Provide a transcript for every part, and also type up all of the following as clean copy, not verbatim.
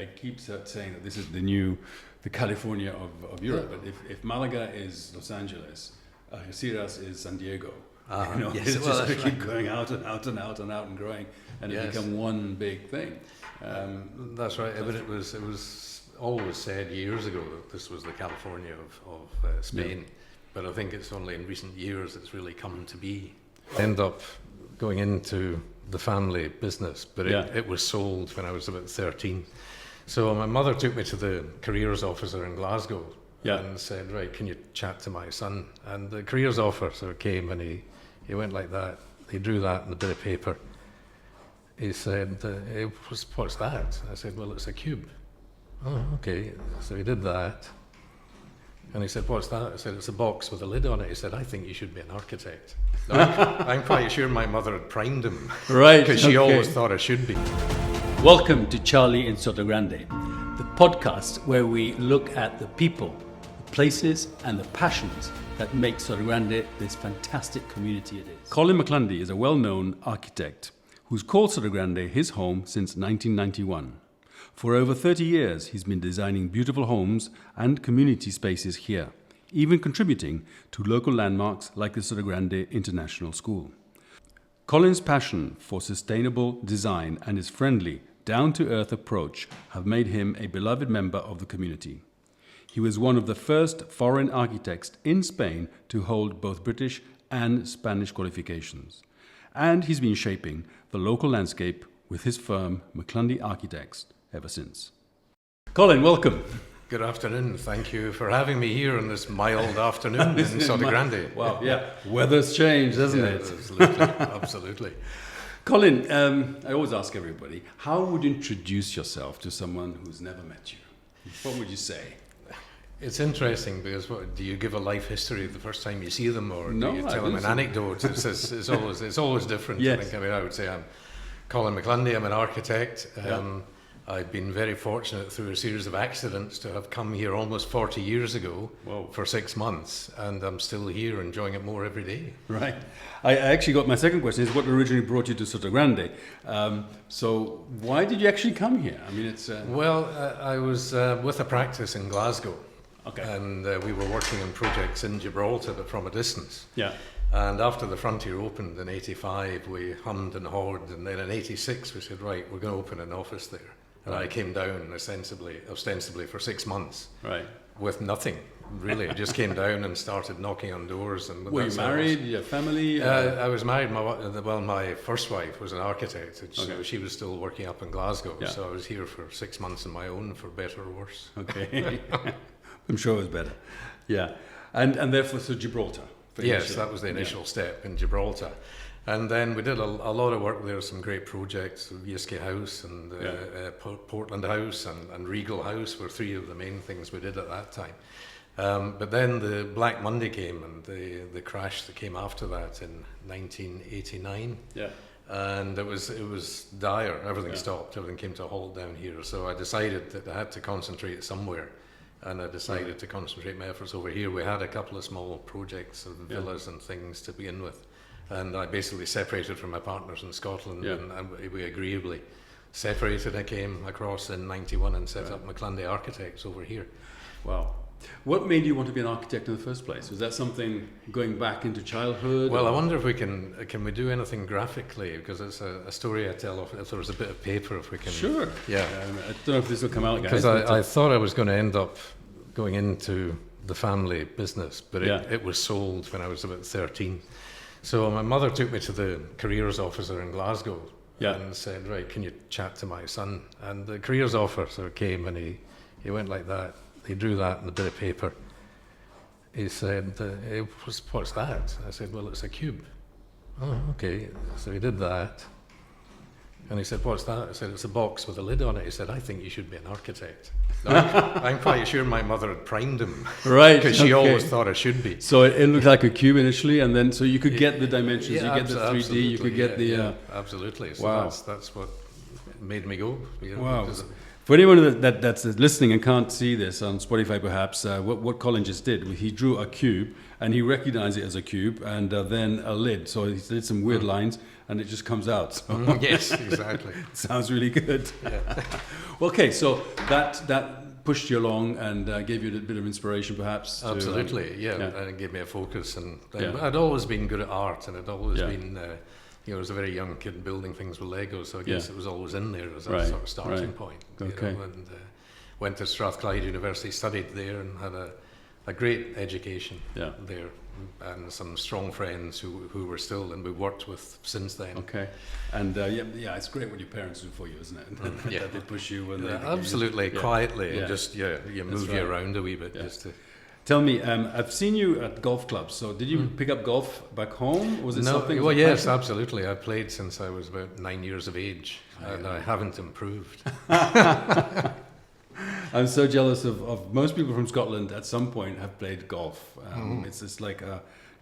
I keep saying that this is the California of Europe. But if Malaga is Los Angeles, Algeciras is San Diego. Yes, it's just going to keep going out and out and out and out and growing, and it become one big thing. That's right. But it was always said years ago that this was the California of Spain. Yeah. But I think it's only in recent years it's really come to be. End up going into the family business, but it was sold when I was about 13. So my mother took me to the careers officer in Glasgow and said, right, can you chat to my son? And the careers officer came and he went like that. He drew that on a bit of paper. He said, what's that? I said, well, it's a cube. Oh, okay. So he did that. And he said, what's that? I said, it's a box with a lid on it. He said, I think you should be an architect. I'm quite sure my mother had primed him. Right. Because she always thought I should be. Welcome to Charlie in Sotogrande, the podcast where we look at the people, the places, and the passions that make Sotogrande this fantastic community it is. Colin McLundie is a well-known architect who's called Sotogrande his home since 1991. For over 30 years, he's been designing beautiful homes and community spaces here, even contributing to local landmarks like the Sotogrande International School. Colin's passion for sustainable design and his friendly, down-to-earth approach have made him a beloved member of the community. He was one of the first foreign architects in Spain to hold both British and Spanish qualifications. And he's been shaping the local landscape with his firm, McLundie Architects, ever since. Colin, welcome. Good afternoon. Thank you for having me here on this mild afternoon in Sotogrande. Wow, yeah. Weather's changed, hasn't it? Absolutely, absolutely. Colin, I always ask everybody, how would you introduce yourself to someone who's never met you? What would you say? It's interesting because do you give a life history the first time you see them, or do you tell them an anecdote? It's always different. Yes. I would say I'm Colin McLundie. I'm an architect. I've been very fortunate through a series of accidents to have come here almost 40 years ago for 6 months, and I'm still here enjoying it more every day. Right. I actually got my second question is what originally brought you to Sotogrande. So why did you actually come here? I mean, it's... I was with a practice in Glasgow. Okay. And we were working on projects in Gibraltar, but from a distance. Yeah. And after the frontier opened in 85, we hummed and hawed, and then in 86 we said, right, we're going to open an office there. And I came down ostensibly for 6 months, right, with nothing really. I just came down and started knocking on doors. And were you married? Your family? I was married. My first wife was an architect. So she was still working up in Glasgow. Yeah. So I was here for 6 months on my own, for better or worse. Okay, I'm sure it was better. Yeah, and therefore so Gibraltar. Yes, that was the initial step in Gibraltar. And then we did a lot of work there, some great projects, Yiske House and Portland House and Regal House were three of the main things we did at that time. But then the Black Monday came and the crash that came after that in 1989. Yeah. And it was dire. Everything stopped. Everything came to a halt down here. So I decided that I had to concentrate somewhere. And I decided to concentrate my efforts over here. We had a couple of small projects and villas and things to begin with. And I basically separated from my partners in Scotland, and we agreeably separated. I came across in 91 and set up McLundie Architects over here. Wow. What made you want to be an architect in the first place? Was that something going back into childhood? Well, I wonder if we can we do anything graphically, because it's a story I tell if there was a bit of paper, if we can. Sure. Yeah. I don't know if this will come out, guys. Because I thought I was going to end up going into the family business, but it was sold when I was about 13. So my mother took me to the careers officer in Glasgow and said, right, can you chat to my son? And the careers officer came and he went like that. He drew that on a bit of paper. He said, what's that? I said, well, it's a cube. Oh, okay. So he did that. And he said, what's that? I said, it's a box with a lid on it. He said, I think you should be an architect. I'm quite sure my mother had primed him. Right. Because she always thought I should be. So it looked like a cube initially, and then so you could get the dimensions, you get the 3D, you could get the... absolutely. So that's what made me go. Wow. For anyone that's listening and can't see this on Spotify perhaps, what Colin just did, he drew a cube, and he recognized it as a cube, and then a lid. So he did some weird lines, and it just comes out. So. Yes, exactly. Sounds really good. Yeah. Okay, so that pushed you along and gave you a bit of inspiration, perhaps. Absolutely, and it gave me a focus. And Yeah. I'd always been good at art, and I'd always Yeah. been, I was a very young kid building things with Lego, so I guess Yeah. it was always in there as a Right, sort of starting right. point. Okay. And went to Strathclyde University, studied there, and had a great education Yeah. there, and some strong friends who were still, and we worked with since then. Okay, and it's great what your parents do for you, isn't it? Yeah. That they push you when Absolutely, Yeah. quietly, Yeah. and just you move right. you around a wee bit, Yeah. just to. Tell me, I've seen you at golf clubs. So did you pick up golf back home? Was it something? Well, was it yes, passion? absolutely. I played since I was about 9 years of age, and I haven't improved. I'm so jealous of most people from Scotland. At some point, have played golf. It's just like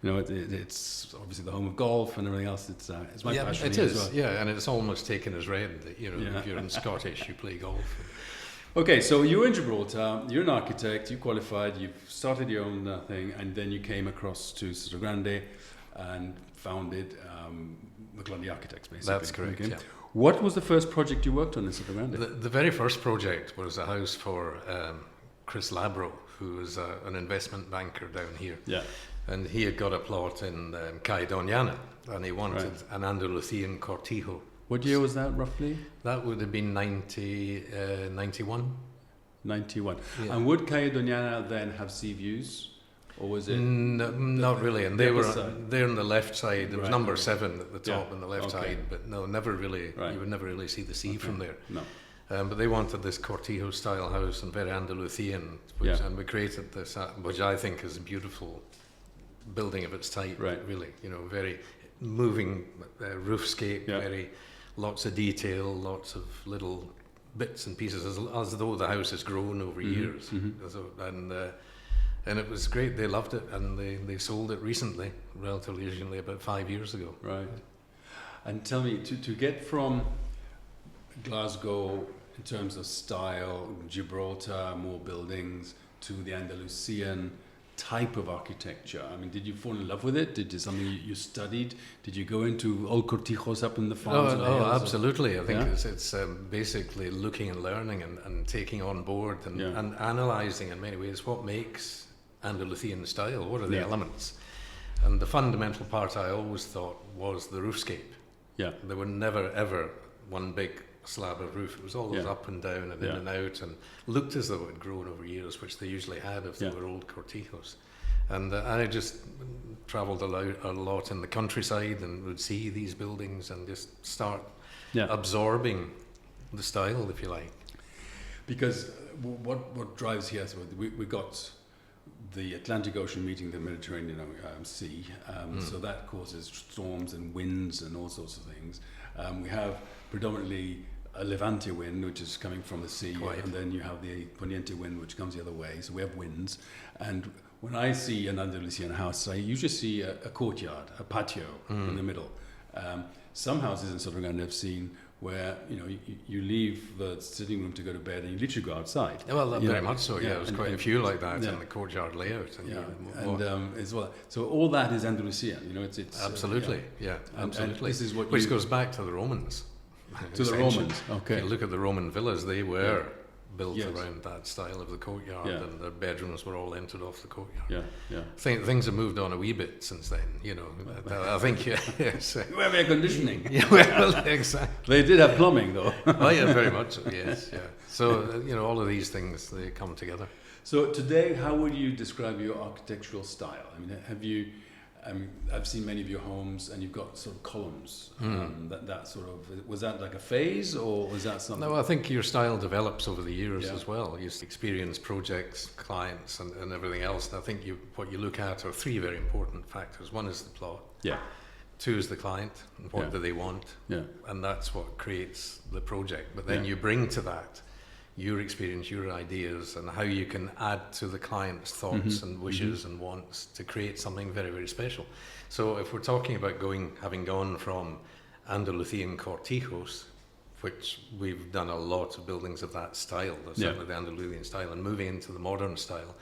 it's obviously the home of golf and everything else. It's my passion. It here is. as well. Yeah, and it's almost taken as read that Yeah. if you're in Scottish, you play golf. Okay, so you're in Gibraltar. You're an architect. You qualified. You've started your own thing, and then you came across to Sotogrande and founded McLundie Architects, basically. That's correct. Okay. Yeah. What was the first project you worked on in Sotogrande? The very first project was a house for Chris Labro, who was an investment banker down here. Yeah. And he had got a plot in Caledoniana, and he wanted an Andalusian cortijo. What year was that, roughly? That would have been 91. 91. Yeah. And would Caledoniana then have sea views? Or was it? Not really, and the they other were side? they're on the left side. There was Right, number okay. 7 at the top Yeah, on the left okay. side, but no, never really. Right. You would never really see the sea from there. No. But they wanted this cortijo style house and very Andalusian, and we created this, which I think is a beautiful building of its type. Right. Really, very moving roofscape, Yeah. very lots of detail, lots of little bits and pieces, as though the house has grown over years. So, and it was great. They loved it, and they sold it recently, relatively recently, about 5 years ago. Right. And tell me, to get from Glasgow in terms of style, Gibraltar, more buildings, to the Andalusian type of architecture, I mean, did you fall in love with it? Did it something you studied? Did you go into old cortijos up in the farms? and the hills? Absolutely. I think Yeah? it's basically looking and learning and taking on board and analysing in many ways what makes Andalusian style. What are the Yeah. elements? And the fundamental part I always thought was the roofscape. Yeah. There were never ever one big slab of roof. It was always Yeah. up and down and Yeah. in and out, and looked as though it had grown over years, which they usually had if they Yeah. were old cortijos. And I just travelled a lot in the countryside and would see these buildings and just start Yeah. absorbing the style, if you like. Because what drives here, so we got the Atlantic Ocean meeting the Mediterranean Sea, so that causes storms and winds and all sorts of things. We have predominantly a Levante wind, which is coming from the sea, Quite. and then you have the Poniente wind, which comes the other way. So we have winds. And when I see an Andalusian house, I usually see a courtyard, a patio in the middle. Some houses in Sotogrande I've seen where you leave the sitting room to go to bed and you literally go outside. Well, very much so. Yeah, there's quite a few like that yeah. in the courtyard layout. And As well. So all that is Andalusian. It's absolutely, absolutely. And this is what which goes back to the Romans. to the Romans. Okay. If you look at the Roman villas, they were built Yes. around that style of the courtyard, Yeah. and their bedrooms were all entered off the courtyard. Yeah. Things have moved on a wee bit since then, I think, yes. We have air conditioning. Yeah, well, exactly. They did have plumbing though. Oh, yeah, very much so, yes, yeah. So, all of these things, they come together. So today, how would you describe your architectural style? I mean, I've seen many of your homes, and you've got sort of columns. That sort of, was that like a phase, or was that something? No, I think your style develops over the years Yeah. as well. You experience projects, clients, and everything else. And I think what you look at are 3 very important factors. One is the plot. Yeah. 2 is the client, and what Yeah. do they want? Yeah. And that's what creates the project. But then Yeah. you bring to that your experience, your ideas, and how you can add to the client's thoughts and wishes and wants to create something very, very special. So if we're talking about having gone from Andalusian cortijos, which we've done a lot of buildings of that style, certainly the Andalusian style, and moving into the modern style,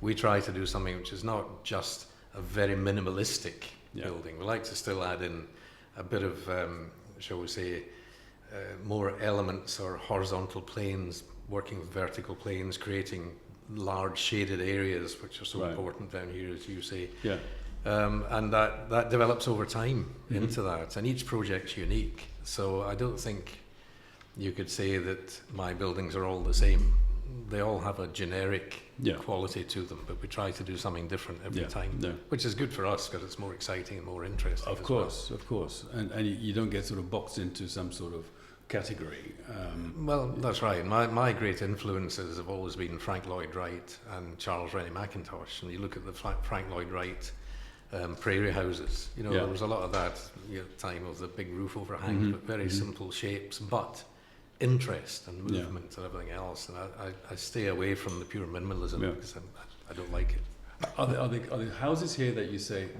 we try to do something which is not just a very minimalistic building. We like to still add in a bit of, shall we say, more elements or horizontal planes, working with vertical planes, creating large shaded areas, which are so important down here, as you say. Yeah. And that develops over time into that, and each project's unique. So I don't think you could say that my buildings are all the same. They all have a generic quality to them, but we try to do something different every time, which is good for us because it's more exciting and more interesting. Of course. And you don't get sort of boxed into some sort of category. Well, that's right. My great influences have always been Frank Lloyd Wright and Charles Rennie Mackintosh. And you look at the Frank Lloyd Wright prairie houses, there was a lot of that time of the big roof overhang, but very simple shapes, but interest and movement and everything else. And I stay away from the pure minimalism because I don't like it. Are there houses here that you say,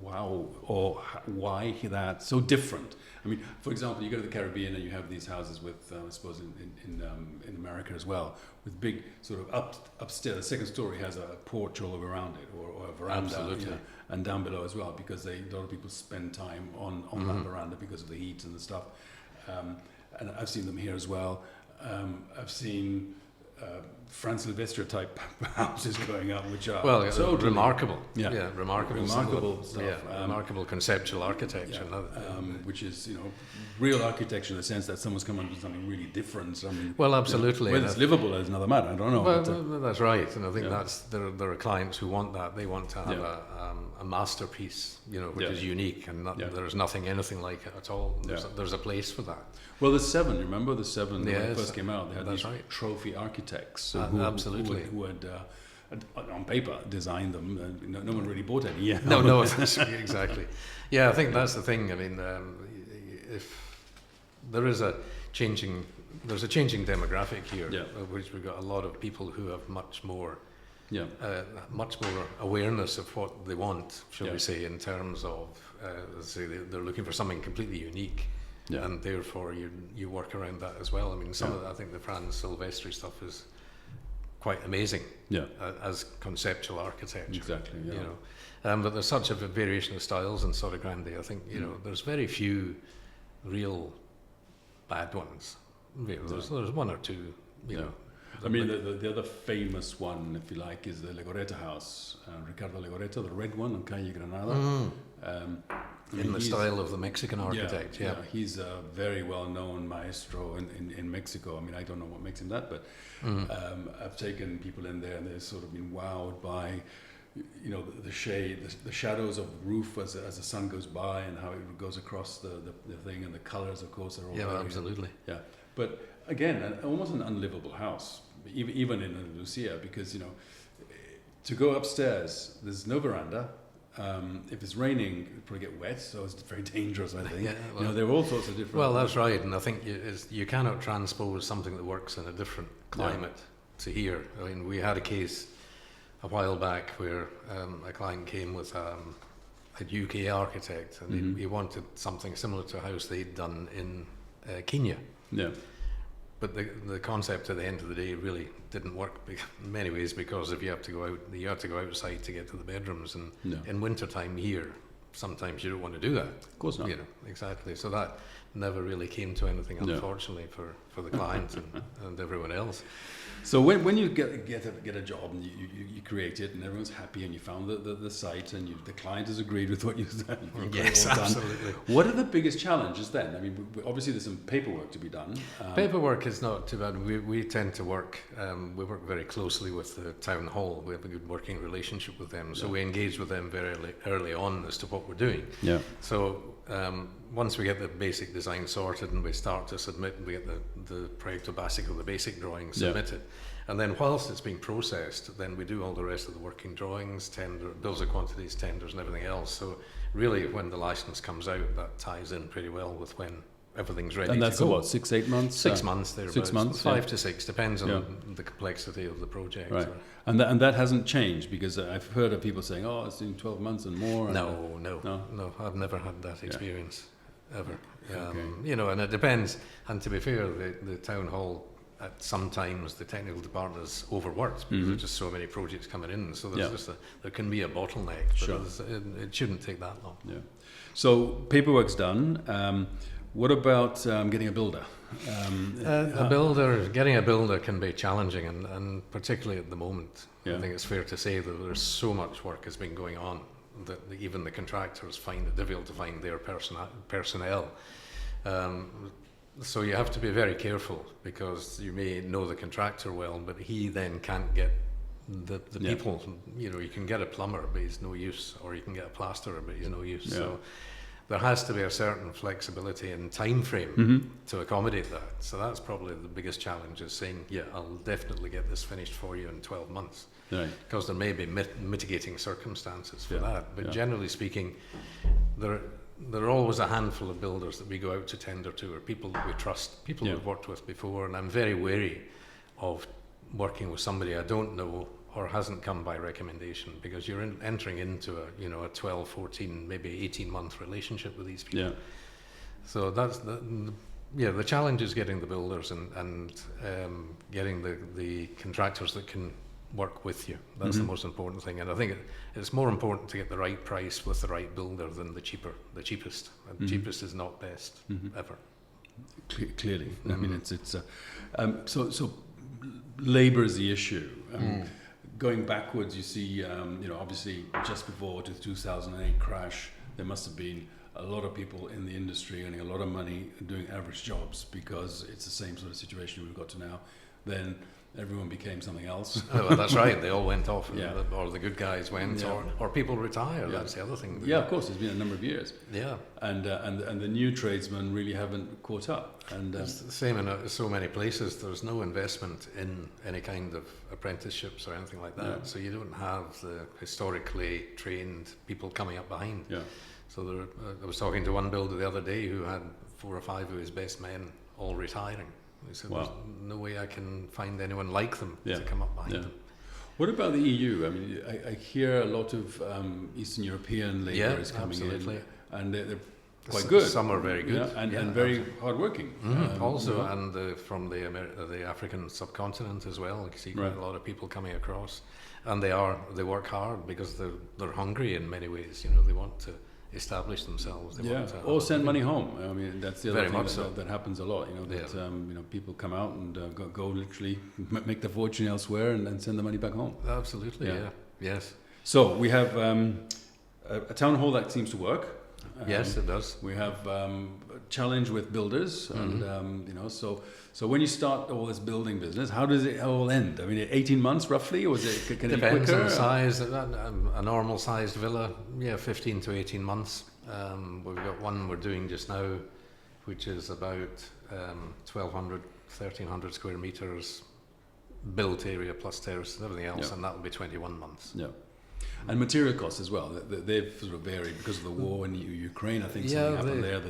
wow, or why that so different? I mean, for example, you go to the Caribbean and you have these houses with, I suppose in America as well, with big sort of upstairs. The second story has a porch all around it, or a veranda. Absolutely. And down below as well, because a lot of people spend time on that veranda because of the heat and the stuff. And I've seen them here as well. I've seen Franz Silvestre type houses going up, which are totally remarkable. Remarkable stuff. Remarkable conceptual architecture, which is real architecture in the sense that someone's come up with something really different. Absolutely. Whether it's livable is another matter. I don't know. Well, that's right, and I think there are clients who want that. They want to have a masterpiece, which is unique, and there's anything like it at all. There's a place for that. Well, the Seven. Remember the Seven when it first came out? They had these trophy architects who had on paper designed them. No one really bought any. No, exactly. Yeah, I think that's the thing. I mean, if there's a changing demographic here, which we've got a lot of people who have much more awareness of what they want, shall we say, in terms of they're looking for something completely unique. And therefore you work around that as well. I mean, I think the Franz Silvestre stuff is quite amazing as conceptual architecture. Exactly. But there's such a variation of styles in Sotogrande. I think there's very few real bad ones. There's one or two. I mean, the other famous one, if you like, is the Legorreta house. Ricardo Legorreta, the red one on Calle Granada. In the style of the Mexican architect, he's a very well-known maestro in Mexico. I mean, I don't know what makes him that, but I've taken people in there and they've sort of been wowed by, the shade, the shadows of the roof as the sun goes by and how it goes across the thing, and the colors, of course, are all absolutely. Yeah, but again, almost an unlivable house, even in Andalusia, because to go upstairs, there's no veranda. If it's raining, it'll probably get wet, so it's very dangerous, I think. There are all sorts of different... Well, that's right, and I think you cannot transpose something that works in a different climate to here. I mean, we had a case a while back where a client came with a UK architect, and he wanted something similar to a house they'd done in Kenya. Yeah. But the concept at the end of the day really didn't work in many ways, because if you have to go outside to get to the bedrooms, and in wintertime here, sometimes you don't want to do that. Of course not. Exactly. So that never really came to anything, unfortunately, for the client and everyone else. So when you get a job and you create it and everyone's happy and you found the site and the client has agreed with what you've done. Yes, absolutely. What are the biggest challenges then? I mean, obviously there's some paperwork to be done. Paperwork is not too bad. We tend to work. We work very closely with the town hall. We have a good working relationship with them, so we engage with them very early on as to what we're doing. Yeah. So once we get the basic design sorted and we start to submit, we get the proyecto básico, the basic drawing submitted. And then whilst it's being processed, then we do all the rest of the working drawings, bills of quantities, tenders and everything else. So really when the license comes out, that ties in pretty well with when everything's ready to go. And that's what, 6-8 months? 6 months, thereabouts. 6 months? 5 to 6, depends on the complexity of the project. Right. And that hasn't changed, because I've heard of people saying, it's in 12 months and more. No, I've never had that experience, ever. Okay. And it depends. And to be fair, the town hall at sometimes the technical department is overworked because there's just so many projects coming in. So there's there can be a bottleneck, but Sure. it shouldn't take that long. Yeah. So paperwork's done. What about getting a builder? Getting a builder can be challenging, and particularly at the moment. Yeah. I think it's fair to say that there's so much work has been going on that even the contractors find it difficult to find their personnel. So you have to be very careful, because you may know the contractor well, but he then can't get the people. You know, you can get a plumber, but he's no use, or you can get a plasterer, but he's no use. Yeah. So there has to be a certain flexibility and time frame to accommodate that. So that's probably the biggest challenge, is saying, yeah, I'll definitely get this finished for you in 12 months. Right. Because there may be mitigating circumstances for Yeah. that. But Yeah. generally speaking, there are always a handful of builders that we go out to tender to, or people that we trust, people we've worked with before, and I'm very wary of working with somebody I don't know or hasn't come by recommendation, because you're entering into a 12, 14, maybe 18-month relationship with these people. Yeah. So that's the challenge is getting the builders and getting the contractors that can work with you. That's the most important thing, and I think it's more important to get the right price with the right builder than the cheapest. And cheapest is not best ever. Clearly, I mean it's so labour is the issue. Going backwards, you see, obviously just before the 2008 crash, there must have been a lot of people in the industry earning a lot of money doing average jobs, because it's the same sort of situation we've got to now. Then everyone became something else. Oh, well, that's right. They all went off, Yeah. or the good guys went, or people retired. That's the other thing. Yeah, of course, it's been a number of years. Yeah. And the new tradesmen really haven't caught up. And It's the same in so many places. There's no investment in any kind of apprenticeships or anything like that. Yeah. So you don't have the historically trained people coming up behind. yeah, So I was talking to one builder the other day who had 4 or 5 of his best men all retiring. He said, Wow. there's no way I can find anyone like them Yeah. to come up behind Yeah. them. What about the EU? I mean, I hear a lot of Eastern European labourers coming absolutely. in, and they're quite good. Some are very good. and Yeah, very hardworking. Also, and from the African subcontinent as well. You see quite Right. a lot of people coming across, and they work hard because they're hungry in many ways. They want to establish themselves. They want to or send money home. I mean, that's the other Very thing much so. that happens a lot. People come out and go literally make their fortune elsewhere and then send the money back home. Absolutely, Yeah. Yes. So we have a town hall that seems to work. Yes, it does. We have a challenge with builders, and so when you start all this building business, how does it all end? I mean, 18 months roughly, or is it can it be Depends quicker? on the size. A normal sized villa, 15 to 18 months. We've got one we're doing just now, which is about 1,200, 1,300 square meters, built area plus terrace and everything else, and that will be 21 months. Yeah. And material costs as well. They've sort of varied because of the war in Ukraine. I think something happened there.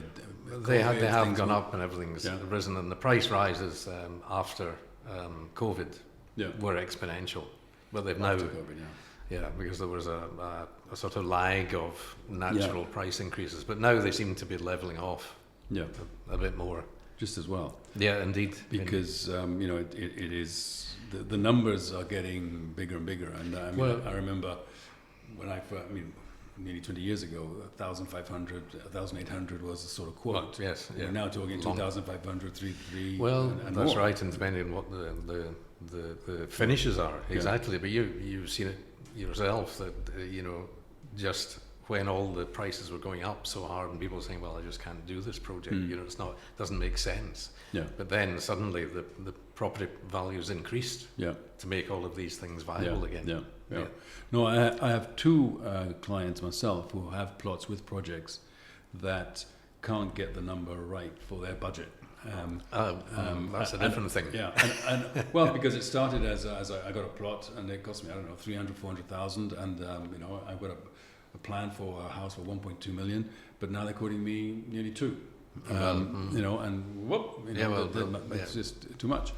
They have gone up, and everything's risen, and the price rises after COVID were exponential. But they've now, COVID, because there was a sort of lag of natural price increases. But now they seem to be levelling off a bit more. Just as well. Yeah, indeed. Because it is the numbers are getting bigger and bigger, and I remember when nearly 20 years ago, 1,500, 1,800 was the sort of quote. Yes, We're now talking 2,500, 3,300. Well, and that's more. right, and depending on what the finishes are exactly. But you've seen it yourself that just when all the prices were going up so hard, and people were saying, "Well, I just can't do this project." Doesn't make sense. Yeah. But then suddenly the property values increased. Yeah. To make all of these things viable again. Yeah. No, I have two clients myself who have plots with projects that can't get the number right for their budget. That's a different thing. Yeah, and well, because it started as I got a plot and it cost me 300,000, 400,000, and I've got a plan for a house for 1.2 million, but now they're quoting me nearly 2. And whoop, it's just too much.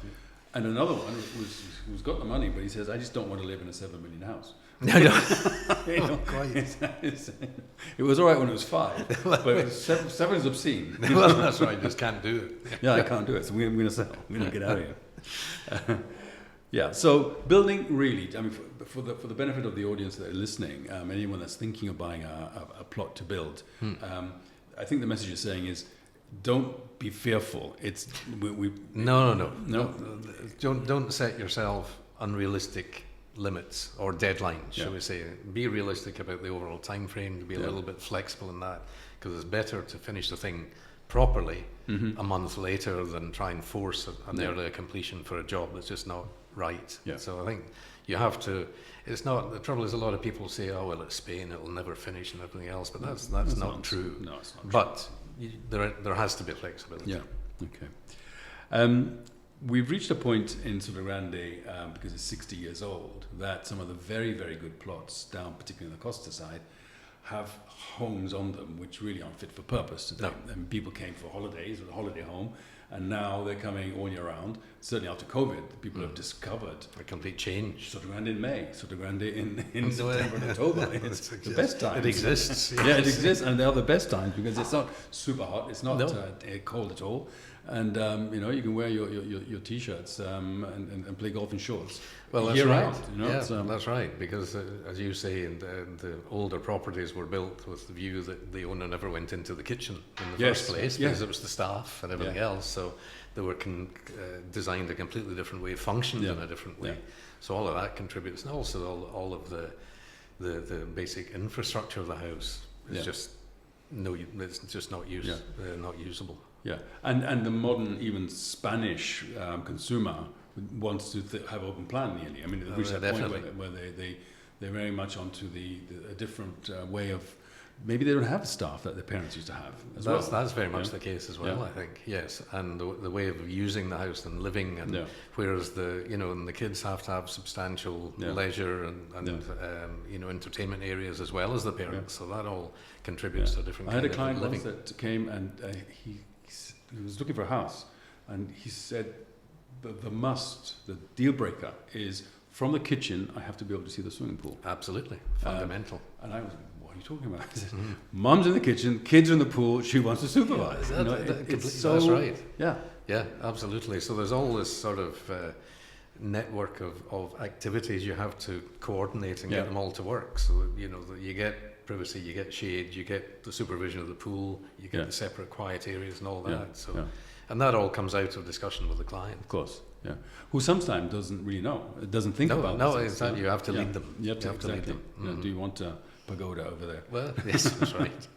And another one who's got the money, but he says, I just don't want to live in a 7 million house. It was all right when it was 5, but 7 is obscene. Well, that's right. Just can't do it. Yeah, I can't do it. So we're going to sell. We're going to get out of here. Yeah, so building really, I mean, for the benefit of the audience that are listening, anyone that's thinking of buying a plot to build, I think the message you're saying is, don't be fearful. It's No. Don't set yourself unrealistic limits or deadlines, shall we say. Be realistic about the overall time frame, to be a little bit flexible in that, because it's better to finish the thing properly a month later than try and force an earlier completion for a job that's just not right. Yeah. So I think you have to, it's not, the trouble is a lot of people say, oh, well, it's Spain, it'll never finish and everything else, but that's not true. No, it's not true. But there has to be flexibility. Yeah, okay. We've reached a point in Sotogrande, because it's 60 years old, that some of the very, very good plots down, particularly on the Costa side, have homes on them which really aren't fit for purpose today. No. And people came for holidays with a holiday home, and now they're coming all year round. Certainly after COVID, people have discovered a complete change. Sotogrande in May, Sotogrande in September and October. It's the best time. It exists. Yeah, it exists, and they're the best times because it's not super hot, it's not cold at all, and you can wear your t-shirts and play golf in shorts. Well, that's year right. round, That's right. Because as you say, the older properties were built with the view that the owner never went into the kitchen in the first place, because it was the staff and everything else. So they were designed a completely different way, functioned in a different way. So all of that contributes, and also all of the basic infrastructure of the house is just it's just not usable. Yeah, and the modern, even Spanish consumer wants to have open plan nearly. I mean, they've reached that point where they're very much onto a different way of, maybe they don't have staff that their parents used to have as well. That's very much the case as well, I think, yes. And the way of using the house and living, and whereas and the kids have to have substantial leisure and entertainment areas as well as the parents, so that all contributes to a different kind of living. I had a client once that came and he was looking for a house, and he said, the deal breaker is, from the kitchen, I have to be able to see the swimming pool. Absolutely, fundamental. And I was, what are you talking about? I said, Mum's in the kitchen, kids are in the pool, she wants to supervise. That's right. Yeah, absolutely. So there's all this sort of network of activities you have to coordinate and get them all to work. So that, you get privacy, you get shade, you get the supervision of the pool, you get the separate quiet areas and all that. And that all comes out of discussion with the client. Of course, who sometimes doesn't really know, doesn't think about it. No, exactly. You have to lead them. You have to lead them. Mm-hmm. Do you want a pagoda over there? Well, yes, that's right.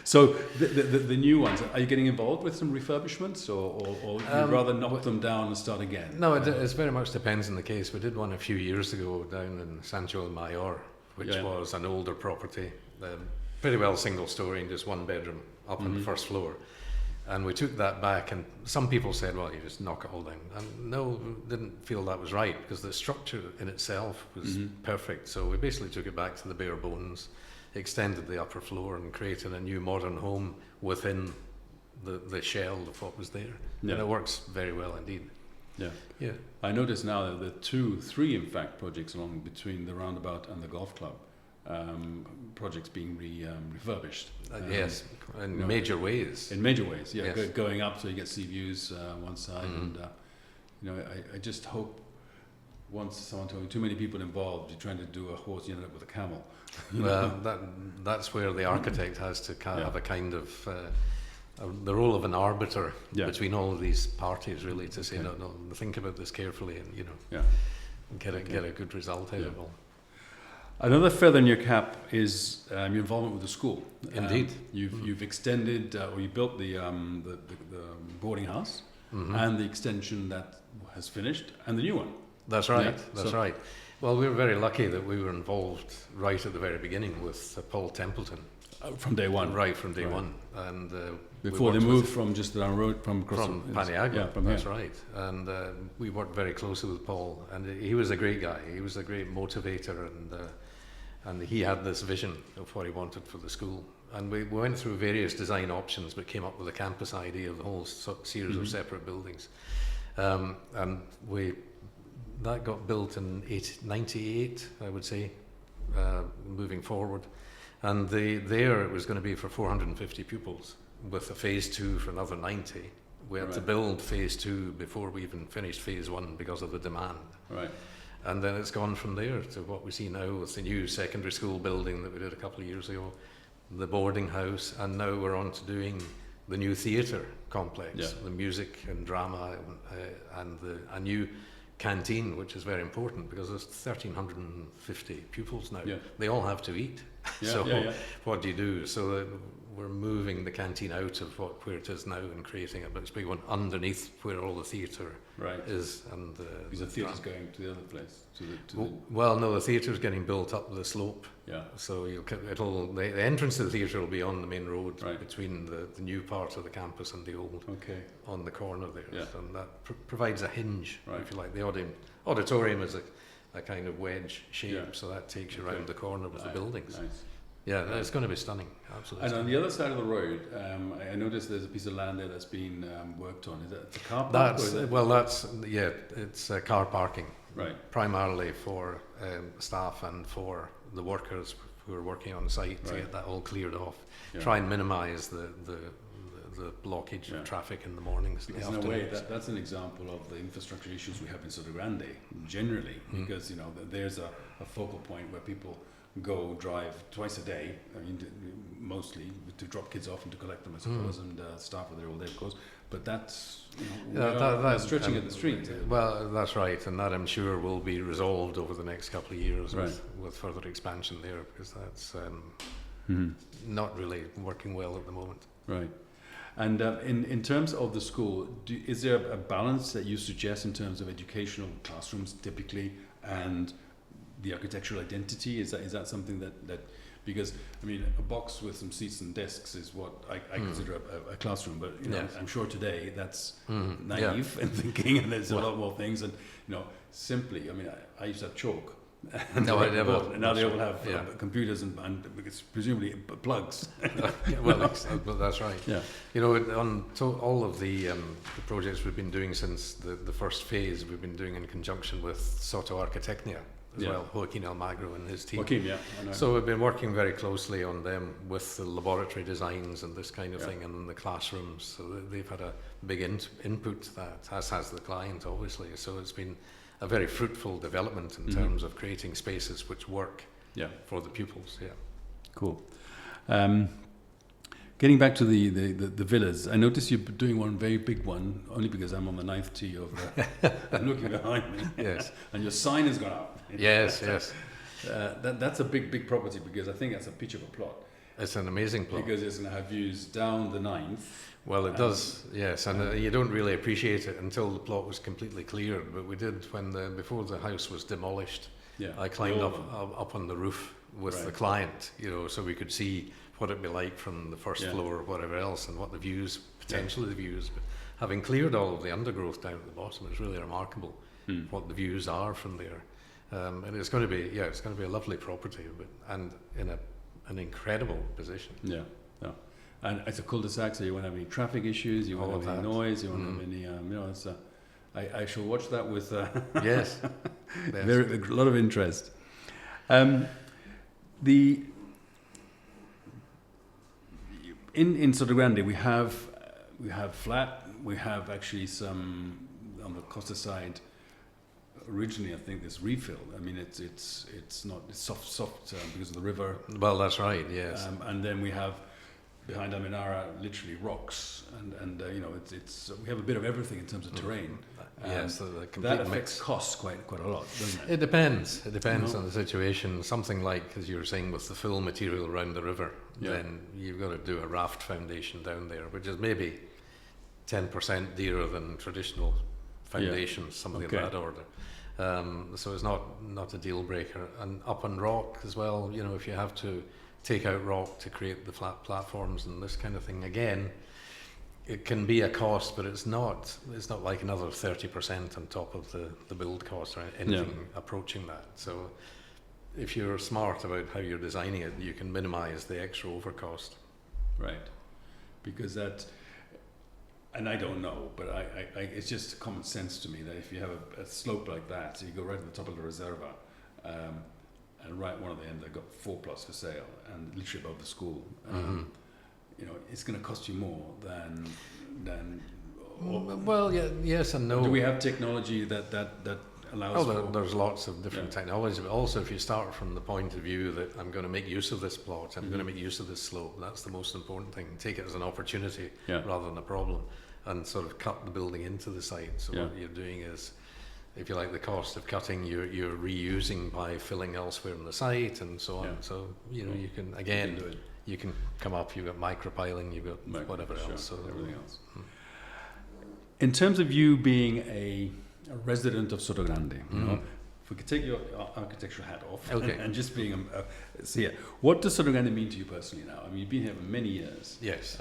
So the new ones, are you getting involved with some refurbishments, or you'd rather knock them down and start again? No, it very much depends on the case. We did one a few years ago down in Sancho el Mayor, which was an older property, pretty well single story and just one bedroom up on the first floor. And we took that back, and some people said, well, you just knock it all down. And no, didn't feel that was right, because the structure in itself was perfect. So we basically took it back to the bare bones, extended the upper floor, and created a new modern home within the shell of what was there. And it works very well indeed. Yeah. I notice now that there are 3 in fact projects along between the roundabout and the golf club. Projects being refurbished. Yes, in major ways. In major ways, yes. Going up so you get sea views one side, and I just hope, once someone told me, too many people involved, you're trying to do a horse, you end up with a camel. Well, that's where the architect has to have a kind of the role of an arbiter between all of these parties, really, to say, no, think about this carefully, and get a good result out of it all. Another feather in your cap is your involvement with the school. Indeed, you've extended, or you built the boarding house, and the extension that has finished, and the new one. That's right. That's right. Well, we were very lucky that we were involved right at the very beginning with Paul Templeton. From day one. Right, from day one. And before they moved from just down the road from Paniagua. Yeah, from that's right. And we worked very closely with Paul, and he was a great guy. He was a great motivator, and he had this vision of what he wanted for the school. And we went through various design options, but came up with a campus idea of the whole series of separate buildings. And that got built in 98, I would say, moving forward. And there it was going to be for 450 pupils, with a phase 2 for another 90. We had to build phase 2 before we even finished phase 1 because of the demand. Right. And then it's gone from there to what we see now with the new secondary school building that we did a couple of years ago, the boarding house, and now we're on to doing the new theatre complex, the music and drama, and a new canteen, which is very important because there's 1,350 pupils now. They all have to eat. What do you do? So we're moving the canteen out of where it is now and creating a big one underneath where all the theatre is. And because the theatre's going to the other place. Well, no, the theatre's getting built up the slope. Yeah. So the entrance to the theatre will be on the main road between the new part of the campus and the old. Okay. On the corner there. Yeah. And that provides a hinge, if you like. The auditorium is a kind of wedge shape, so that takes you around the corner with the buildings. Nice. Yeah, it's going to be stunning. Absolutely. And stunning. on the other side of the road, I noticed there's a piece of land there that's been worked on. Is that the car park? It's car parking. Right. Primarily for staff and for the workers who are working on site to get that all cleared off. Yeah. Try and minimise the blockage of traffic in the mornings. Because in a way, that's an example of the infrastructure issues we have in Sotogrande generally, because there's a focal point where people go drive twice a day. I mean, mostly to drop kids off and to collect them, I suppose, and staff are there all day, of course. But that's that's stretching at the street. Well, that's right, and that I'm sure will be resolved over the next couple of years with further expansion there, because that's not really working well at the moment. Right. And in terms of the school, is there a balance that you suggest in terms of educational classrooms typically and the architectural identity? Is that something that because I mean a box with some seats and desks is what I consider a classroom, but I'm sure today that's naive and thinking, and there's a lot more things, and simply I mean I used to have chalk. No, I never. Now they all have computers and it's presumably plugs. Well, that's right. Yeah. On all of the projects we've been doing since the first phase, we've been doing in conjunction with Soto Arquitecnia as well, Joaquin Almagro and his team. Joaquin, I know. So we've been working very closely on them with the laboratory designs and this kind of thing, and the classrooms. So they've had a big input to that, as has the client, obviously. So it's been a very fruitful development in terms of creating spaces which work for the pupils. Yeah. Cool. Getting back to the villas, I noticed you're doing one very big one, only because I'm on the 9th tee of I'm looking behind me. Yes. And your sign has gone up. Yes. That's a big property, because I think that's a pitch of a plot. It's an amazing plot. Because it's going to have views down the 9th. Well, it does, yes, and you don't really appreciate it until the plot was completely cleared. But we did before the house was demolished. Yeah, I climbed up on the roof with the client, so we could see what it'd be like from the first floor or whatever else, and what the views, potentially the views. But having cleared all of the undergrowth down at the bottom, it's really remarkable what the views are from there. And it's going to be a lovely property, and in an incredible position. Yeah. And it's a cul-de-sac, so you won't have any traffic issues, you won't have any noise, you won't have any, it's I shall watch that with yes. A lot of interest. In Sotogrande we have flat, we have actually some on the Costa side. Originally, I think this refill. I mean, it's soft because of the river. Well, that's right. Yes. And then we have behind Almenara literally rocks, and it's we have a bit of everything in terms of terrain. Yes, the complete that affects mix. Costs quite a lot, doesn't it? It depends. It depends on the situation. Something like, as you were saying, with the fill material around the river, then you've got to do a raft foundation down there, which is maybe 10% dearer than traditional foundations, something of that order. So it's not a deal breaker. And up on rock as well, if you have to take out rock to create the flat platforms and this kind of thing, again, it can be a cost, but it's not like another 30% on top of the build cost or anything approaching that. So if you're smart about how you're designing it, you can minimize the extra overcost. Right. Because that, and I don't know, but I it's just common sense to me that if you have a slope like that, so you go right to the top of the Reserva, and right one of the end they've got 4+ for sale, and literally above the school, it's going to cost you more than Well, yeah, yes and no. Do we have technology that allows? There's lots of different technologies, but also if you start from the point of view that I'm going to make use of this plot, I'm going to make use of this slope, that's the most important thing. Take it as an opportunity rather than a problem, and sort of cut the building into the site. So what you're doing is, if you like, the cost of cutting, you're reusing by filling elsewhere in the site and so on. So you know, you can again, you can come up. You've got micropiling, you've got whatever else. So everything else. In terms of you being a resident of Sotogrande, you know, if we could take your architectural hat off and just being here, what does Sotogrande mean to you personally now? I mean, you've been here for many years. Yes.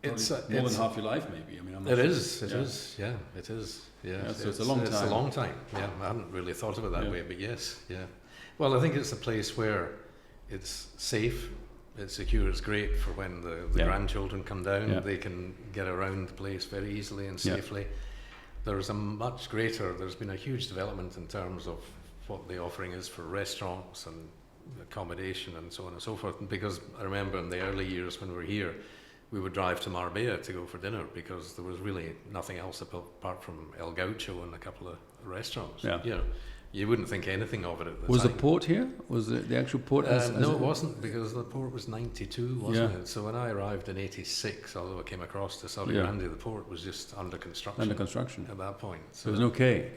It's more than half your life, maybe. I mean, I'm not it sure. is. It is. Yeah, it is. Yeah. So it's a long time. It's a long time. Yeah, I hadn't really thought of it that way, but yes. Yeah. Well, I think it's a place where it's safe, it's secure, it's great for when the grandchildren come down. They can get around the place very easily and safely. There's been a huge development in terms of what the offering is for restaurants and accommodation and so on and so forth. Because I remember in the early years when we were here, we would drive to Marbella to go for dinner because there was really nothing else apart from El Gaucho and a couple of restaurants. Yeah. You know, you wouldn't think anything of it at the time. Was the port here? Was it the actual port? No, it wasn't, because the port was 92, wasn't it? So when I arrived in 86, although I came across to Sotogrande, the port was just under construction. Under construction. At that point. So there was no quay.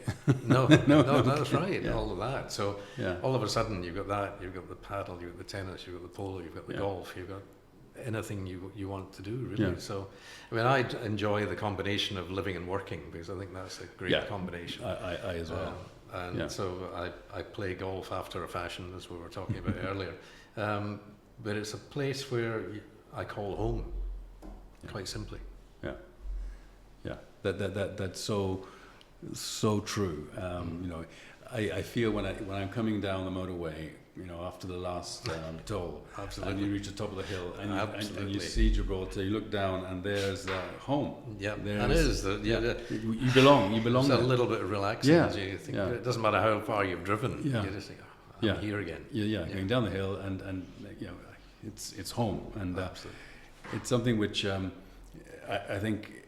No, that's right, all of that. So all of a sudden you've got that, you've got the paddle, you've got the tennis, you've got the polo, you've got the golf, you've got anything you want to do, really. So, I mean, I enjoy the combination of living and working because I think that's a great combination. I as well. So I play golf after a fashion, as we were talking about earlier. But it's a place where I call home, quite simply. Yeah. That's so true. You know, I feel when I'm coming down the motorway, you know, after the last toll, and you reach the top of the hill, and you see Gibraltar, you look down, and there's home. Yeah, that is. You belong. It's a little bit relaxing. You think it doesn't matter how far you've driven. You just think, I'm here again. Going down the hill, and you know, it's home, and it's something which I think.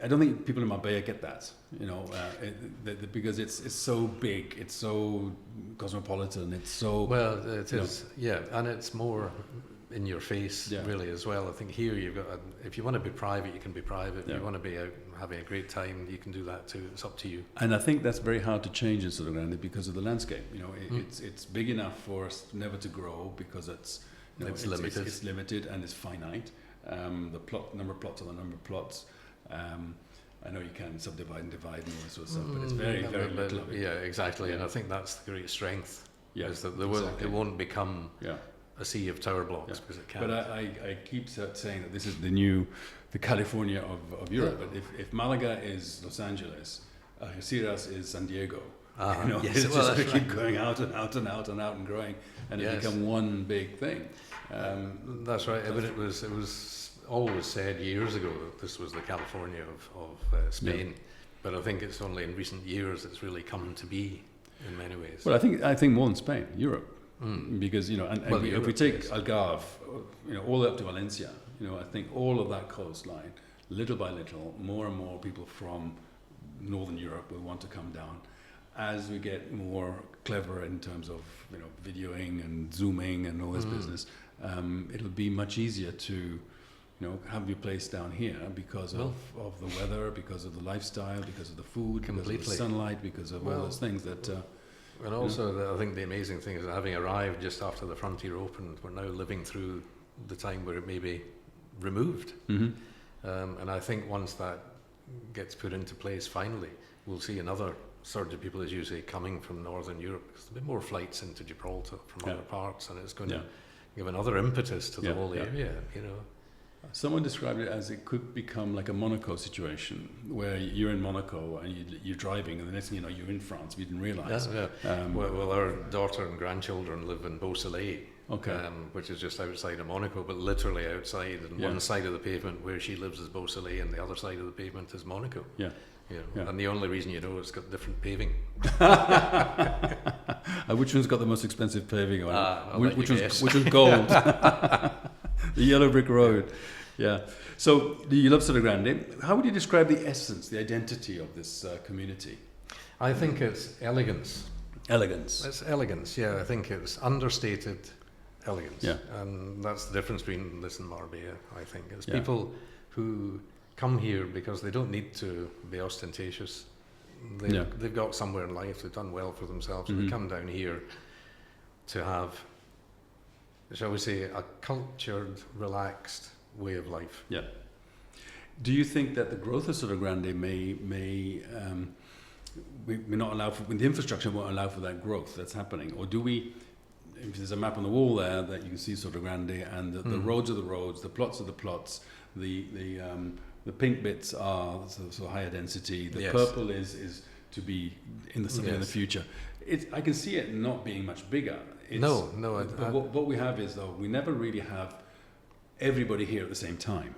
I don't think people in Marbella get that, you know, because it's so big, it's so cosmopolitan, it's so... Well, it is, and it's more in your face, really, as well. I think here you've got, if you want to be private, you can be private. If you want to be out having a great time, you can do that too. It's up to you. And I think that's very hard to change in Sotogrande because of the landscape. You know, it's big enough for us never to grow because it's limited. It's limited and it's finite. The number of plots are the number of plots. I know you can subdivide and divide and all this sort of stuff, but it's very, very little of it. Yeah, exactly. And I think that's the great strength. Is that it won't become a sea of tower blocks because it can't. But I keep saying that this is the California of Europe. But if Malaga is Los Angeles, Algeciras is San Diego. You know, it's just to keep going out and out and out and out and growing, and it become one big thing. That's right. But it was always said years ago that this was the California of Spain, but I think it's only in recent years it's really come to be in many ways. Well, I think more than Spain, Europe, because you know, if we take Algarve, you know, all the way up to Valencia, you know, I think all of that coastline, little by little, more and more people from Northern Europe will want to come down. As we get more clever in terms of, you know, videoing and zooming and all this business, it'll be much easier to, you know, have your place down here because of the weather, because of the lifestyle, because of the food, because of the sunlight, because of all those things that... and also, I think the amazing thing is that having arrived just after the frontier opened, we're now living through the time where it may be removed. And I think once that gets put into place finally, we'll see another surge of people, as you say, coming from Northern Europe. Because there'll be more flights into Gibraltar from other parts, and it's going to give another impetus to the whole area, you know. Someone described it as it could become like a Monaco situation, where you're in Monaco and you're driving, and the next thing you know, you're in France. We didn't realise. Well, our daughter and grandchildren live in Beausoleil, which is just outside of Monaco, but literally outside. And one side of the pavement where she lives is Beausoleil, and the other side of the pavement is Monaco. And the only reason you know it's got different paving. Which one's got the most expensive paving on it? Which was gold? The yellow brick road. Yeah. So you love Sotogrande. How would you describe the essence, the identity of this community? I think it's elegance. Elegance. It's elegance, yeah. I think it's understated elegance. Yeah. And that's the difference between this and Marbella, I think. It's Yeah. people who come here because they don't need to be ostentatious. They've got somewhere in life, they've done well for themselves, and they come down here to have, shall we say, a cultured, relaxed way of life. Yeah. Do you think that the growth of Sotogrande may not allow for, when the infrastructure won't allow for that growth that's happening? Or do we, if there's a map on the wall there that you can see Sotogrande, and the roads are the roads, the plots are the plots, the pink bits are so higher density, the purple is to be in the something in the future. I can see it not being much bigger. No. What we have is, though, we never really have everybody here at the same time.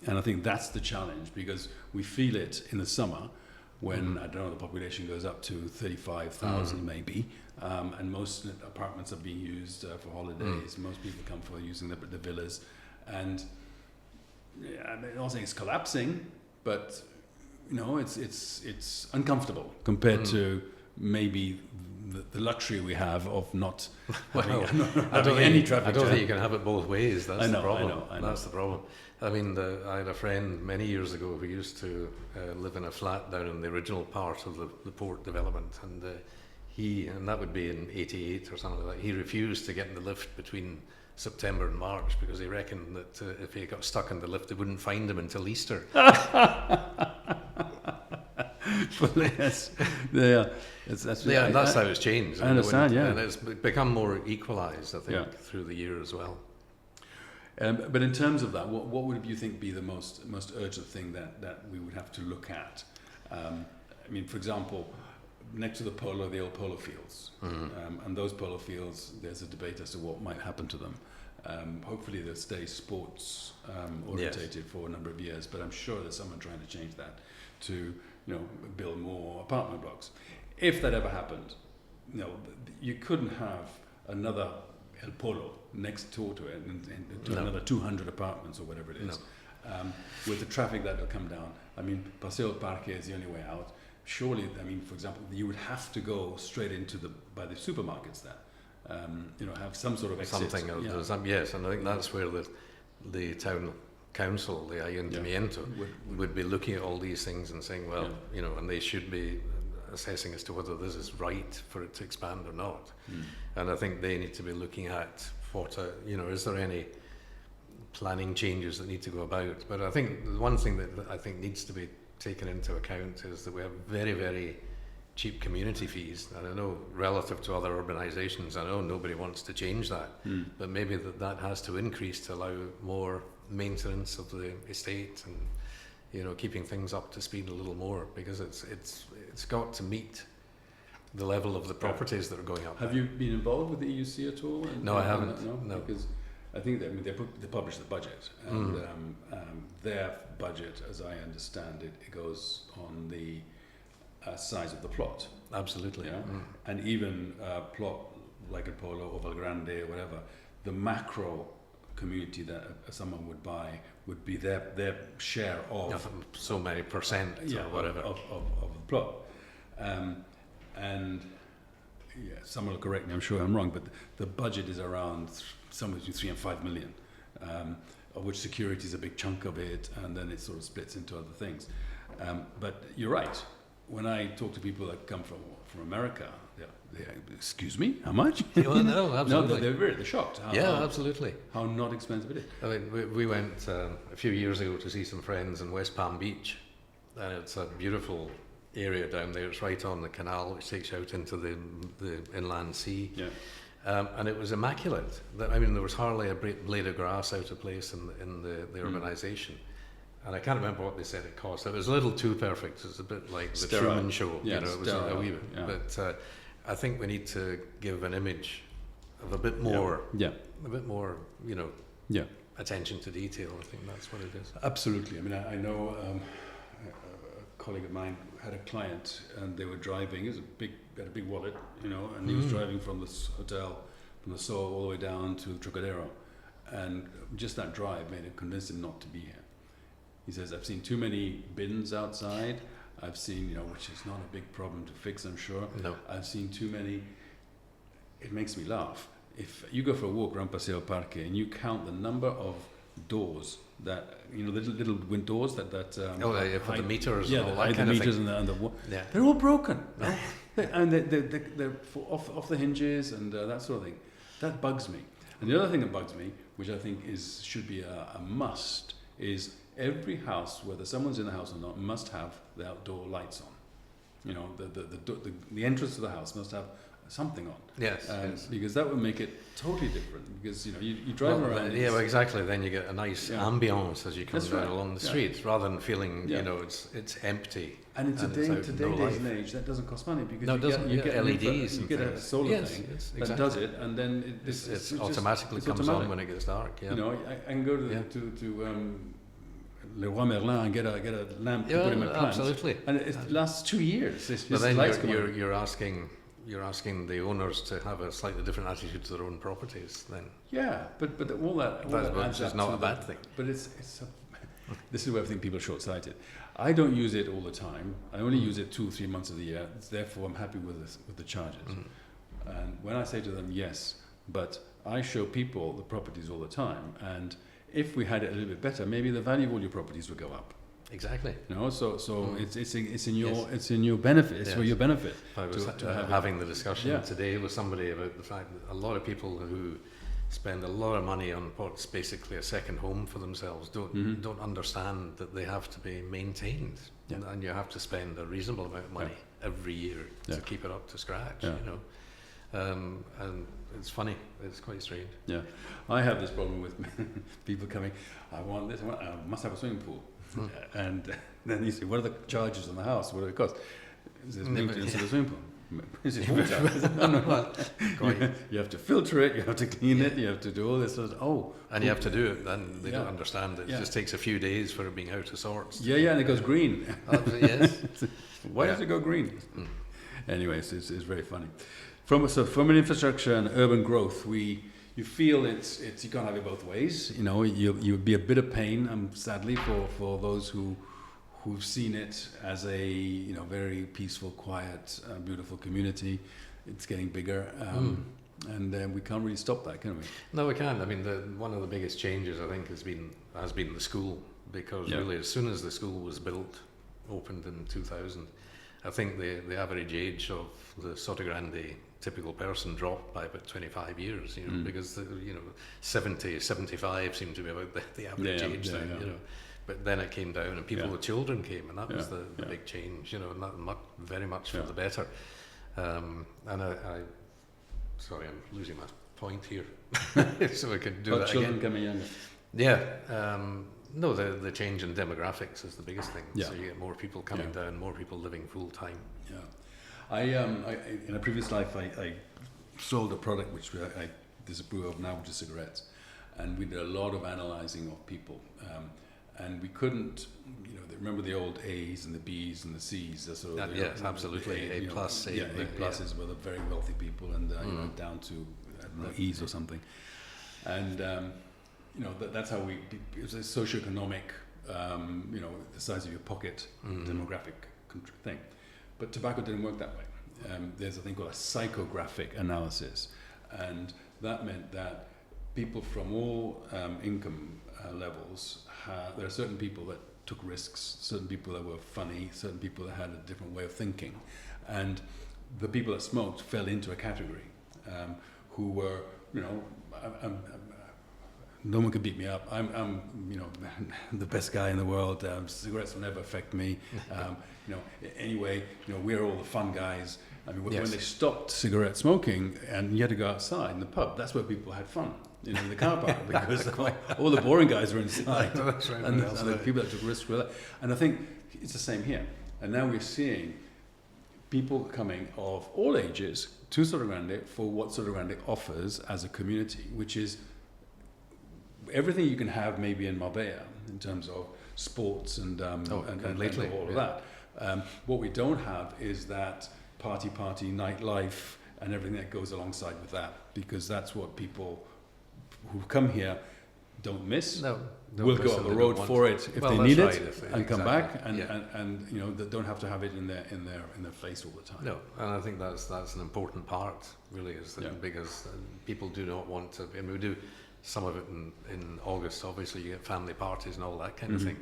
And I think that's the challenge, because we feel it in the summer when, I don't know, the population goes up to 35,000 maybe, and most apartments are being used for holidays. Most people come for using the villas. And I'm not saying it's collapsing, but it's uncomfortable compared to maybe the luxury we have of not having any traffic. I don't think you can have it both ways. That's the problem. I know. That's the problem. I mean, I had a friend many years ago who used to live in a flat down in the original part of the port development, and and that would be in '88 or something like that. He refused to get in the lift between September and March because he reckoned that if he got stuck in the lift, they wouldn't find him until Easter. That's how it's changed. I understand, and it's become more equalised, I think, through the year as well. But in terms of that, what would you think be the most urgent thing that we would have to look at? I mean, for example, next to the polo, the old polo fields, and those polo fields, there's a debate as to what might happen to them. Hopefully they'll stay sports orientated for a number of years, but I'm sure there's someone trying to change that to build more apartment blocks. If that ever happened, you couldn't have another El Polo next door to it and do another 200 apartments or whatever it is. With the traffic that will come down. I mean, Paseo Parque is the only way out. Surely, I mean, for example, you would have to go straight into by the supermarkets there. Have some sort of exit. Yes, and I think that's where the town council, the Ayuntamiento, would be looking at all these things and saying, well, and they should be assessing as to whether this is right for it to expand or not. And I think they need to be looking at is there any planning changes that need to go about. But I think the one thing that I think needs to be taken into account is that we have very, very cheap community fees. And I know relative to other urbanisations, I know nobody wants to change that, but maybe that has to increase to allow more maintenance of the estate and keeping things up to speed a little more, because it's got to meet the level of the properties that are going up. Have you been involved with the EUC at all? No, I haven't. No, because I think they publish the budget, and their budget, as I understand it, it goes on the size of the plot. Absolutely. Yeah? And even a plot like a Polo or Valgrande or whatever, the macro community that someone would buy would be their share of so many percent or whatever of the plot. And someone will correct me, I'm sure I'm wrong, but the budget is around somewhere between 3 and 5 million, of which security is a big chunk of it, and then it sort of splits into other things. But you're right. When I talk to people that come from America, they excuse me, how much? No, absolutely. No, they're shocked. Absolutely. How not expensive it is. I mean, we went a few years ago to see some friends in West Palm Beach, and it's a beautiful area down there. It's right on the canal which takes you out into the inland sea. And it was immaculate. I mean, there was hardly a blade of grass out of place in the urbanisation. And I can't remember what they said it cost. It was a little too perfect. It was a bit like the Truman Show. Yeah, it was a wee bit. Yeah. But I think we need to give an image of a bit more, attention to detail. I think that's what it is. Absolutely. I mean, I know a colleague of mine had a client, and they were driving. He had a big wallet, and he was driving from this hotel, from the Soul all the way down to Trocadero, and just that drive made him convince him not to be here. He says, I've seen too many bins outside. I've seen, which is not a big problem to fix, I'm sure. No. I've seen too many. It makes me laugh. If you go for a walk around Paseo Parque and you count the number of doors that, little wind doors that for the meters, and all that the kind of meters thing. and the Yeah. they're all broken. And they're off the hinges and that sort of thing. That bugs me. And the other thing that bugs me, which I think should be a must, is every house, whether someone's in the house or not, must have the outdoor lights on. The entrance to the house must have something on. Yes, yes. Because that would make it totally different. Because you drive around. Yeah, well, exactly. Then you get a nice ambience as you come down along the street, rather than feeling it's empty. And in today's and age, that doesn't cost money because you get LEDs. You get a solar thing that does it, and then it automatically comes on when it gets dark. Yeah. I can go to Leroy Merlin and get a lamp to put in my plants. Absolutely. And it lasts 2 years. It's But then lights you're asking the owners to have a slightly different attitude to their own properties. Then but all that which is not a bad thing. But it's this is where I think people are short-sighted. I don't use it all the time. I only use it 2 or 3 months of the year. Therefore, I'm happy with the charges. And when I say to them, yes, but I show people the properties all the time, and if we had it a little bit better, maybe the value of all your properties would go up. Exactly. So it's in your benefit. It's for your benefit. I was having the discussion today with somebody about the fact that a lot of people who spend a lot of money on what's basically a second home for themselves don't understand that they have to be maintained, and you have to spend a reasonable amount of money every year to keep it up to scratch. And it's funny. It's quite strange. Yeah, I have this problem with people coming. I want this. I must have a swimming pool. And then you say, what are the charges on the house? What do it cost? It says maintenance of the swimming pool. This is water. You have to filter it, you have to clean it, you have to do all this. And you have to do it, then they don't understand it. It just takes a few days for it being out of sorts. And it goes green. Yes. Why does it go green? Anyways, it's very funny. From an infrastructure and urban growth, you feel it's you can't have it both ways. You'd be a bit of pain, sadly, for those who've seen it as a very peaceful, quiet, beautiful community. It's getting bigger, and we can't really stop that, can we? No, we can't. I mean, one of the biggest changes I think has been the school, because really as soon as the school was built, opened in 2000, I think the average age of the Sotogrande typical person dropped by about 25 years, because 70, 75 seemed to be about the average age then. But then it came down, and people with children came, and that was the big change, and that very much for the better. And sorry, I'm losing my point here, so I could do that children again. Coming younger. Yeah. No, the change in demographics is the biggest thing. Yeah. So you get more people coming down, more people living full time. Yeah. I in a previous life, I sold a product which I disapprove of now, which is cigarettes, and we did a lot of analysing of people, and we couldn't, remember the old A's and the B's and the C's. Yes, absolutely. A plus. A pluses were the very wealthy people, and down to E's or something, and that's how it was a socioeconomic, the size of your pocket, demographic thing. But tobacco didn't work that way. There's a thing called a psychographic analysis, and that meant that people from all income levels, there are certain people that took risks, certain people that were funny, certain people that had a different way of thinking, and the people that smoked fell into a category, who were, no one could beat me up. I'm the best guy in the world. Cigarettes will never affect me. Anyway, we're all the fun guys. I mean, when they stopped cigarette smoking and you had to go outside in the pub, that's where people had fun, in the car park, because all the boring guys were inside. That's right. And the people that took risks were there. And I think it's the same here. And now we're seeing people coming of all ages to Sotogrande for what Sotogrande offers as a community, which is everything you can have maybe in Marbella in terms of sports and all of that. What we don't have is that party, nightlife, and everything that goes alongside with that, because that's what people who come here don't miss. No, Will go up the road for it if they need it, and come back, and, yeah. and you know, they don't have to have it in their face all the time. No, and I think that's an important part, really, is that Yeah. because people do not want to. And we do some of it in August. Obviously, you get family parties and all that kind of thing,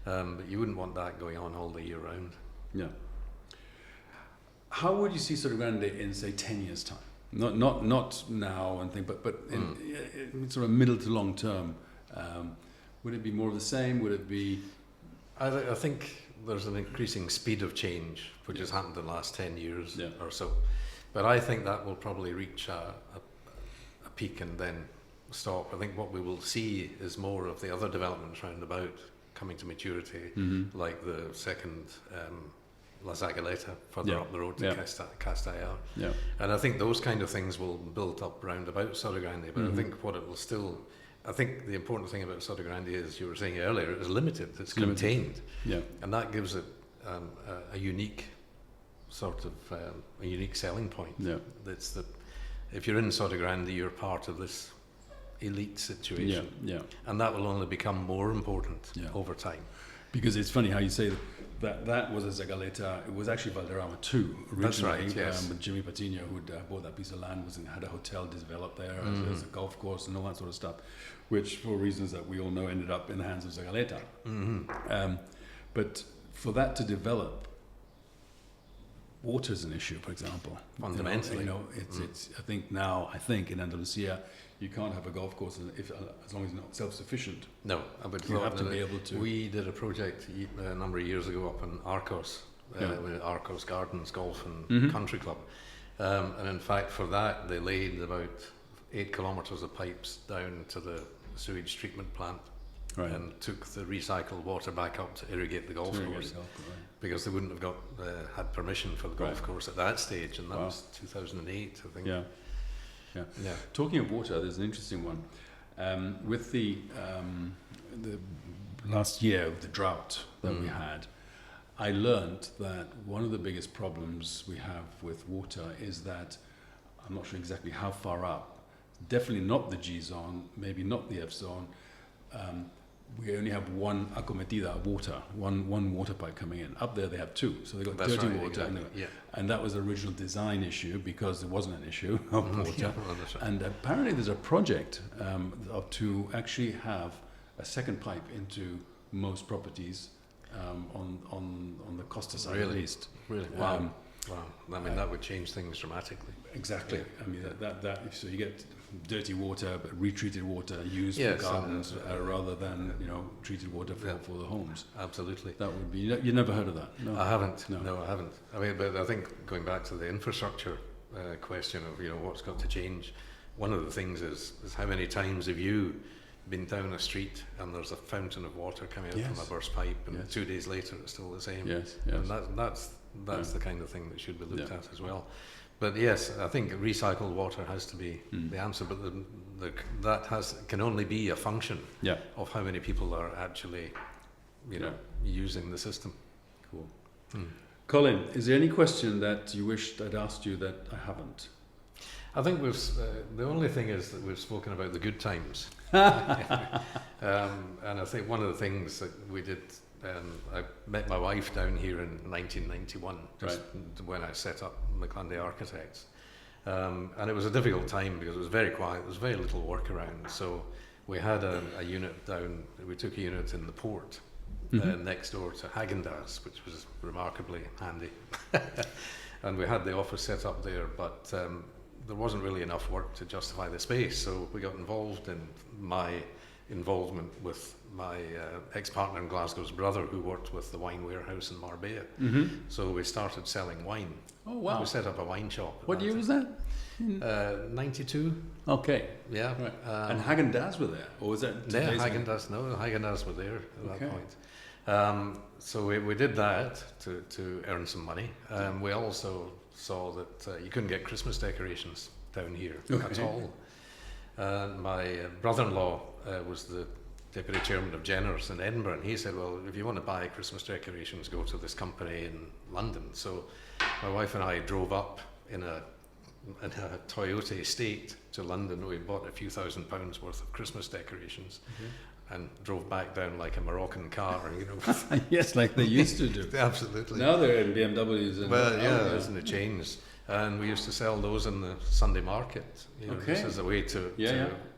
but you wouldn't want that going on all the year round. Yeah. How would you see Sotogrande in, say, 10 years' time? Not now and thing, but in sort of middle to long term. Would it be more of the same? Would it be? I think there's an increasing speed of change, which has happened in the last 10 years or so. But I think that will probably reach a peak and then stop. I think what we will see is more of the other developments round about coming to maturity, like the second La Zagaleta further up the road to Castellar. Yeah. And I think those kind of things will build up round about Sotogrande, but I think what it will still... I think the important thing about Sotogrande is, you were saying earlier, it is limited, it's contained. Yeah. And that gives it a unique sort of a unique selling point. Yeah. That's that if you're in Sotogrande, you're part of this elite situation. Yeah. And that will only become more important over time. Because it's funny how you say that was a Zagaleta. It was actually Valderrama 2 originally. That's right, yes. But Jimmy Patino, who'd bought that piece of land, had a hotel developed there as a golf course and all that sort of stuff, which, for reasons that we all know, ended up in the hands of Zagaleta. But for that to develop, water's an issue, for example. Fundamentally. It's. I think in Andalusia, you can't have a golf course as long as it's not self-sufficient. No, you have to be able to. We did a project a number of years ago up in Arcos, with Arcos Gardens Golf and Country Club, and in fact for that they laid about 8 kilometres of pipes down to the sewage treatment plant. Right. And took the recycled water back up to irrigate the golf course, because they wouldn't have had permission for the golf course at that stage, and that was 2008, I think. Yeah. Talking of water, there's an interesting one. With the last year of the drought that we had, I learned that one of the biggest problems we have with water is that, I'm not sure exactly how far up, definitely not the G zone, maybe not the F zone. We only have one acometida of water, one water pipe coming in. Up there they have 2, so they've got dirty water. Exactly. And that was the original design issue, because there wasn't an issue of water. And apparently there's a project to actually have a second pipe into most properties on the Costa side, at least. Really? Wow. I mean, that would change things dramatically. Exactly. I mean, that so you get dirty water, but retreated water used for gardens rather than treated water for the homes. Absolutely. That would be. You never heard of that? No, I haven't. No, I haven't. I mean, but I think going back to the infrastructure question of what's got to change, one of the things is how many times have you been down a street and there's a fountain of water coming out from a burst pipe, and 2 days later it's still the same. Yes. And that's the kind of thing that should be looked at as well. But yes, I think recycled water has to be the answer, but that can only be a function of how many people are actually using the system. Cool. Colin, is there any question that you wished I'd asked you that I haven't? I think the only thing is that we've spoken about the good times. And I think one of the things that we did, I met my wife down here in 1991, just when I set up McLundie Architects. And it was a difficult time because it was very quiet, there was very little work around. So we had a unit down, we took a unit in the port next door to Häagen-Dazs, which was remarkably handy. And we had the office set up there, but there wasn't really enough work to justify the space, so we got involved in my involvement with my ex-partner in Glasgow's brother, who worked with the wine warehouse in Marbella. So we started selling wine. Oh wow. We set up a wine shop. What year was that? 92. Okay. Yeah. Right. And Häagen-Dazs were there? Or was that Häagen-Dazs were there at that point. So we did that to earn some money. We also saw that you couldn't get Christmas decorations down here at all. My brother-in-law was the deputy chairman of Jenner's in Edinburgh, and he said, well, if you want to buy Christmas decorations, go to this company in London. So my wife and I drove up in a in a Toyota estate to London. We bought a few £1,000s worth of Christmas decorations and drove back down like a Moroccan car, you know. Yes, like they used to do. Absolutely. Now they're in BMWs. And Well, yeah, isn't it changed? And we used to sell those in the Sunday market, you know, just as a way to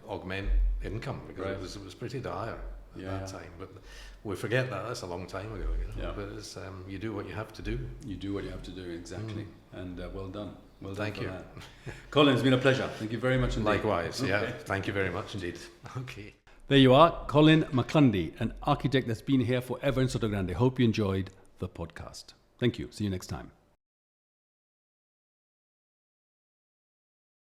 augment income, because it was pretty dire at that time. But we forget that's a long time ago, you know. But it's, you do what you have to do. You do what you have to do, exactly. And well done. Well done. Thank you. Colin, it's been a pleasure. Thank you very much indeed. Likewise, yeah. Thank you very much indeed. Okay. There you are, Colin McLundie, an architect that's been here forever in Sotogrande. Hope you enjoyed the podcast. Thank you. See you next time.